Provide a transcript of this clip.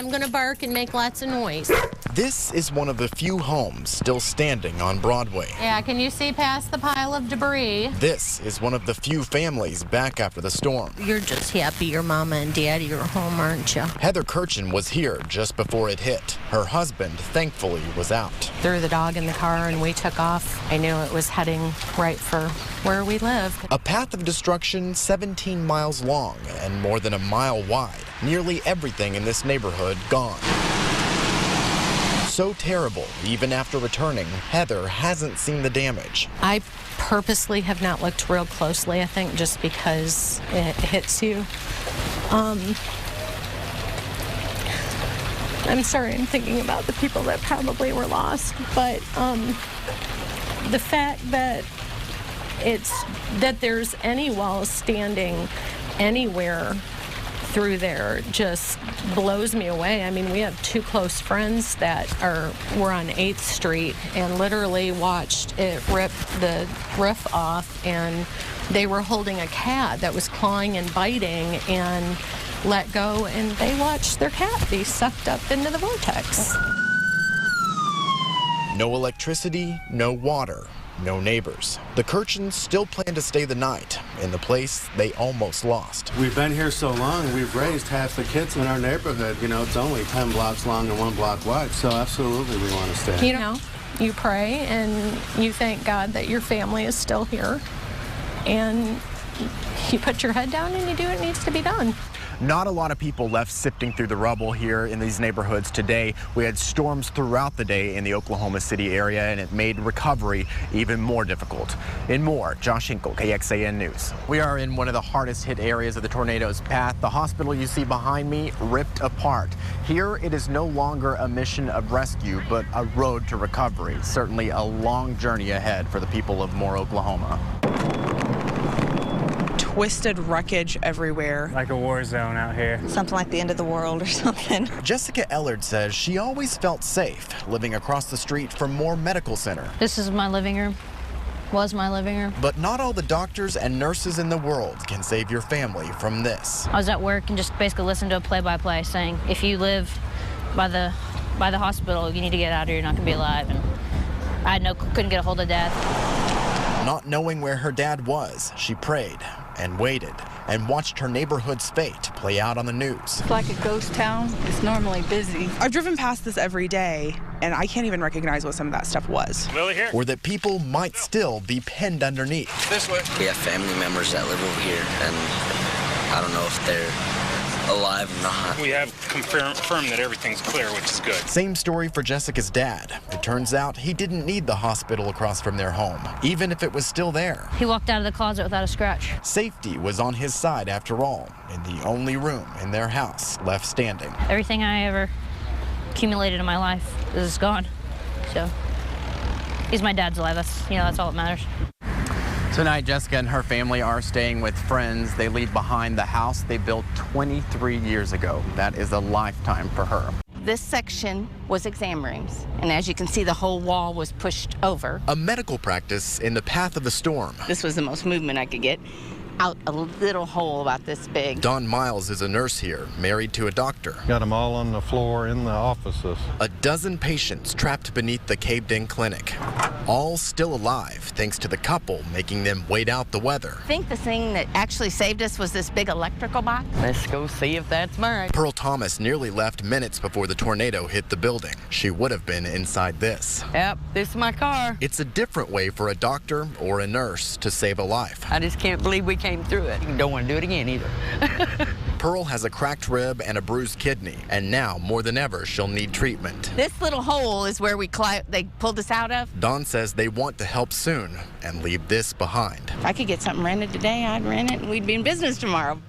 I'm going to bark and make lots of noise. This is one of the few homes still standing on Broadway. Yeah, can you see past the pile of debris? This is one of the few families back after the storm. You're just happy your mama and daddy are home, aren't you? Heather Kirchen was here just before it hit. Her husband, thankfully, was out. Threw the dog in the car and we took off. I knew it was heading right for where we live. A path of destruction 17 miles long and more than a mile wide. Nearly everything in this neighborhood gone. So terrible, even after returning, Heather hasn't seen the damage. I purposely have not looked real closely, I think, just because it hits you. I'm sorry, I'm thinking about the people that probably were lost, but the fact that there's any walls standing anywhere through there just blows me away. I mean, we have two close friends that were on 8th Street and literally watched it rip the roof off, and they were holding a cat that was clawing and biting and let go, and they watched their cat be sucked up into the vortex. No electricity, no water, no neighbors. The Kirchens still plan to stay the night in the place they almost lost. We've been here so long, we've raised half the kids in our neighborhood. You know, it's only 10 blocks long and 1 block wide, so absolutely we want to stay. You know, you pray and you thank God that your family is still here, and you put your head down and you do what needs to be done. Not a lot of people left sifting through the rubble here in these neighborhoods today. We had storms throughout the day in the Oklahoma City area, and it made recovery even more difficult. In more, Josh Hinkle, KXAN News. We are in one of the hardest hit areas of the tornado's path. The hospital you see behind me ripped apart. Here it is no longer a mission of rescue, but a road to recovery. Certainly a long journey ahead for the people of Moore, Oklahoma. Twisted wreckage everywhere. Like a war zone out here. Something like the end of the world or something. Jessica Ellard says she always felt safe living across the street from Moore Medical Center. This is my living room. Was my living room. But not all the doctors and nurses in the world can save your family from this. I was at work and just basically listened to a play-by-play saying, if you live by the hospital, you need to get out of here, you're not gonna be alive. And I couldn't get a hold of Dad. Not knowing where her dad was, she prayed and waited and watched her neighborhood's fate play out on the news. It's like a ghost town. It's normally busy. I've driven past this every day, and I can't even recognize what some of that stuff was. Really here? Or that people might still be pinned underneath. This way. We have family members that live over here, and I don't know if they're alive or not. We have confirmed that everything's clear, which is good. Same story for Jessica's dad. It turns out he didn't need the hospital across from their home, even if it was still there. He walked out of the closet without a scratch. Safety was on his side after all, in the only room in their house left standing. Everything I ever accumulated in my life is gone. So he's my dad's alive. That's all that matters. Tonight, Jessica and her family are staying with friends. They leave behind the house they built 23 years ago. That is a lifetime for her. This section was exam rooms, and as you can see, the whole wall was pushed over. A medical practice in the path of the storm. This was the most movement I could get out a little hole about this big. Dawn Miles is a nurse here, married to a doctor. Got them all on the floor in the offices. A dozen patients trapped beneath the caved-in clinic. All still alive, thanks to the couple making them wait out the weather. I think the thing that actually saved us was this big electrical box. Let's go see if that's mine. Pearl Thomas nearly left minutes before the tornado hit the building. She would have been inside this. Yep, this is my car. It's a different way for a doctor or a nurse to save a life. I just can't believe we came through it. Don't want to do it again either. Pearl has a cracked rib and a bruised kidney, and now more than ever she'll need treatment. This little hole is where they pulled us out of. Dawn says they want to help soon and leave this behind. If I could get something rented today, I'd rent it and we'd be in business tomorrow.